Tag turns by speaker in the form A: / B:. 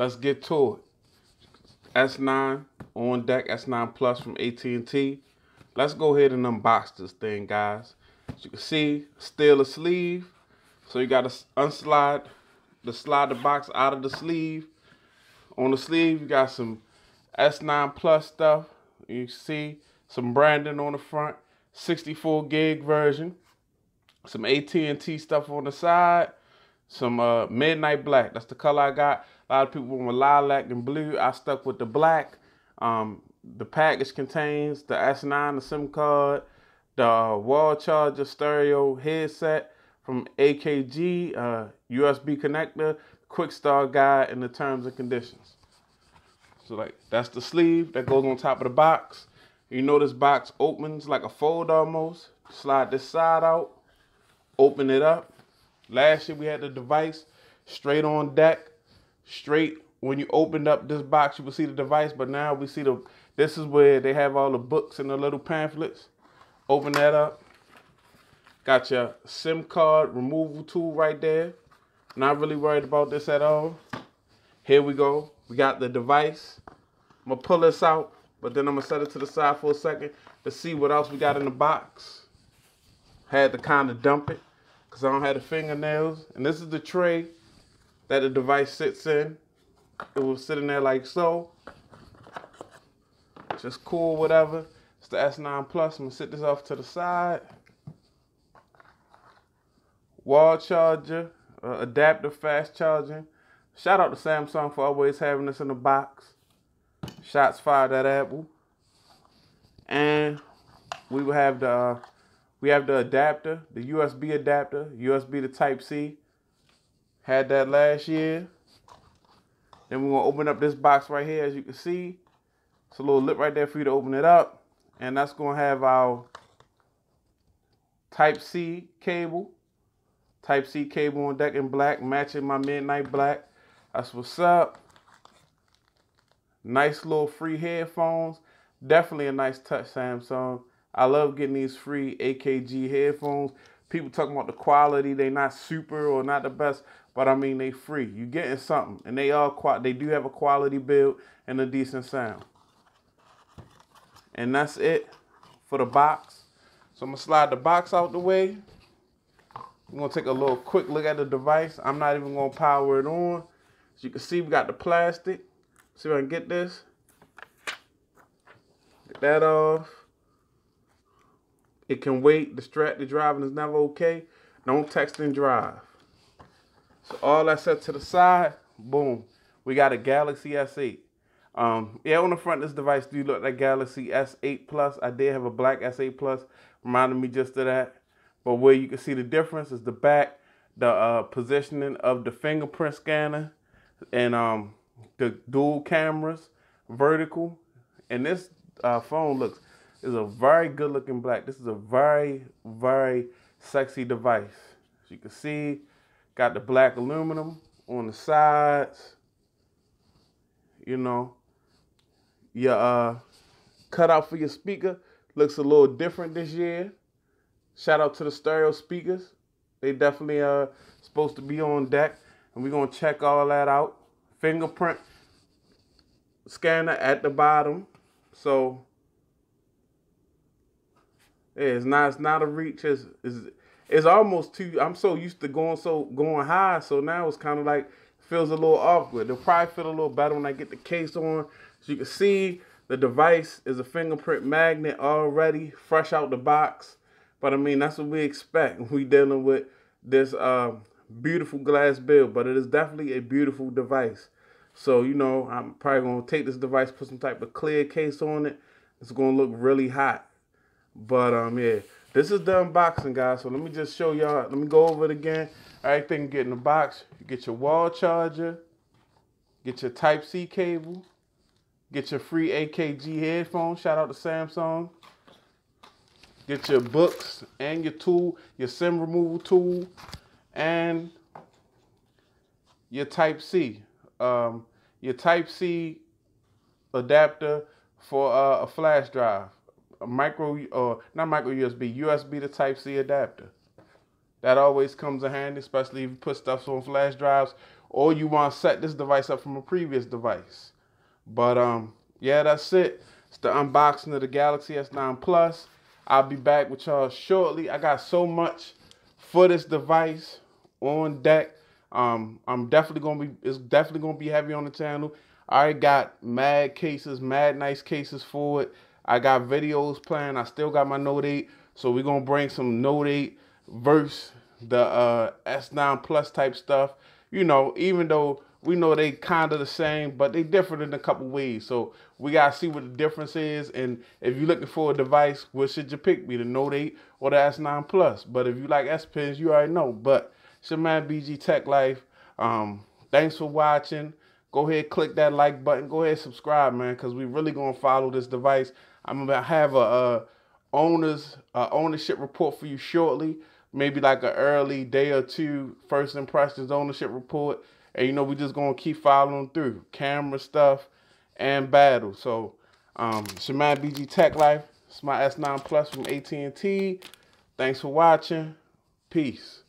A: let's get to it. S9 on deck, S9 Plus from AT&T. Let's go ahead and unbox this thing, guys. As you can see, still a sleeve. So you got to slide the box out of the sleeve. On the sleeve, you got some S9 Plus stuff. You see some branding on the front. 64 gig version. Some AT&T stuff on the side. Some midnight black. That's the color I got. A lot of people want lilac and blue. I stuck with the black. The package contains the S9, the SIM card, the wall charger stereo headset from Akg, USB connector, quick start guide, and the terms and conditions. So like that's the sleeve that goes on top of the box. You know this box opens like a fold almost. Slide this side out, open it up. Last year we had the device straight on deck, straight. When you opened up this box, you would see the device, but now we see this is where they have all the books and the little pamphlets. Open that up. Got your SIM card removal tool right there. Not really worried about this at all. Here we go. We got the device. I'm gonna pull this out, but then I'm gonna set it to the side for a second to see what else we got in the box. Had to kind of dump it because I don't have the fingernails. And this is the tray that the device sits in. It was sitting there like so. Just cool, whatever. It's the S9 Plus. I'm gonna sit this off to the side. Wall charger, adapter, fast charging. Shout out to Samsung for always having this in the box. Shots fired at Apple. And we will have the adapter, the USB adapter, USB to Type-C. Had that last year. Then we're gonna open up this box right here, as you can see. It's a little lip right there for you to open it up. And that's gonna have our Type-C cable. Type-C cable on deck in black, matching my midnight black. That's what's up. Nice little free headphones. Definitely a nice touch, Samsung. I love getting these free Akg headphones. People talking about the quality. They not super or not the best, but I mean they free. You getting something, and they do have a quality build and a decent sound. And that's it for the box. So I'm gonna slide the box out the way. We're gonna take a little quick look at the device. I'm not even gonna power it on. As you can see, we got the plastic. See if I can get this. Get that off. It can wait. Distracted driving is never okay. Don't text and drive. So all that set to the side, boom. We got a Galaxy S8. Yeah, on the front of this device do look like Galaxy S8 Plus. I did have a black S8 Plus, reminded me just of that. But where you can see the difference is the back, the positioning of the fingerprint scanner, and the dual cameras, vertical. And this phone is a very good looking black. This is a very, very sexy device. As you can see, got the black aluminum on the sides. You know, your cutout for your speaker looks a little different this year. Shout out to the stereo speakers. They definitely are supposed to be on deck. And we're going to check all that out. Fingerprint scanner at the bottom. So, yeah, it's not a reach. It's almost too, I'm so used to going high. So now it's kind of like, feels a little awkward. It'll probably feel a little better when I get the case on. So you can see the device is a fingerprint magnet already, fresh out the box. But I mean, that's what we expect when we dealing with this beautiful glass build. But it is definitely a beautiful device. So, you know, I'm probably going to take this device, put some type of clear case on it. It's going to look really hot. But, yeah, this is the unboxing, guys. So let me just show y'all. Let me go over it again. Everything you get in the box. You get your wall charger. Get your Type-C cable. Get your free Akg headphones. Shout out to Samsung. Get your books and your tool, your SIM removal tool, and your Type-C. Your Type-C adapter for a flash drive. A not micro USB, USB to Type-C adapter. That always comes in handy, especially if you put stuff on flash drives or you want to set this device up from a previous device. But yeah, that's it. It's the unboxing of the Galaxy S9 Plus. I'll be back with y'all shortly. I got so much for this device on deck. It's definitely gonna be heavy on the channel. I already got mad nice cases for it. I got videos planned. I still got my Note 8, so we're gonna bring some Note 8 versus the S9 Plus type stuff. You know, even though we know they kind of the same, but they different in a couple ways. So we gotta see what the difference is. And if you're looking for a device, what should you pick? Be the Note 8 or the S9 Plus? But if you like S Pens, you already know. But it's your man BG Tech Life. Thanks for watching. Go ahead, click that like button. Go ahead, subscribe, man, because we really gonna follow this device. I'm gonna have a ownership report for you shortly. Maybe like an early day or two first impressions ownership report. And you know, we just gonna keep following through camera stuff and battle. So it's your man BG Tech Life. It's my S9 Plus from AT&T. Thanks for watching. Peace.